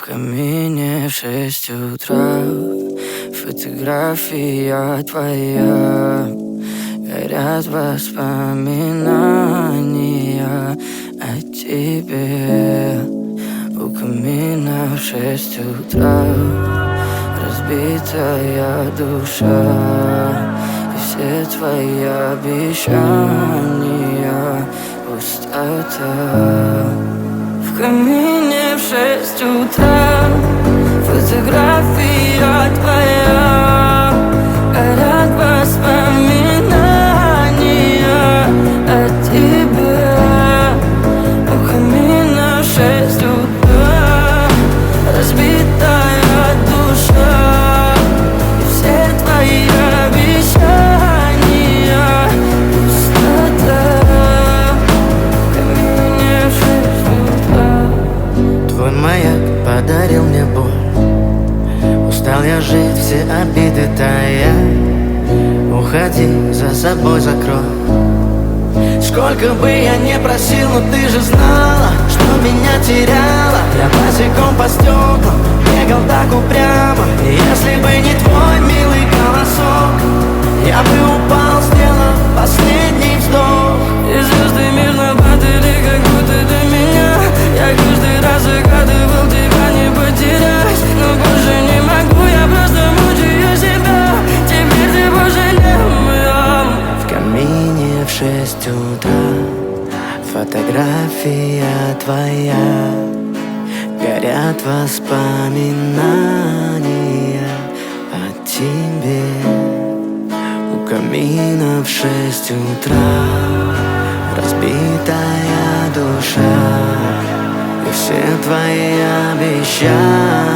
камине в 6 утра фотография твоя. Горят воспоминания о тебе. У камина в 6 утра разбитая душа, и все твои обещания пустота. В камине в 6 утра фотография твоя. Горят воспоминания о тебе. У камина в 6 утра разбитая душа, и все твои обещания пустота. В камине в 6 утра. Твой маяк подарил мне боль. Устал я жить, все обиды тая. Уходи, за собой закрой. Сколько бы я не просил, но ты же знала, что меня теряла. Я босиком по стеклам бегал так упрямо. И если бы не твой милый голосок, я бы упал, сделав последний вздох. И звезды мирно падали, как будто до меня. Я каждый раз загадывал тебя не потерять, но больше не могу, я просто мучаю себя. Теперь ты пожалел меня. В камине в 6 утра фотография твоя. Горят воспоминания о тебе. У камина в 6 утра разбитая душа, и все твои обещания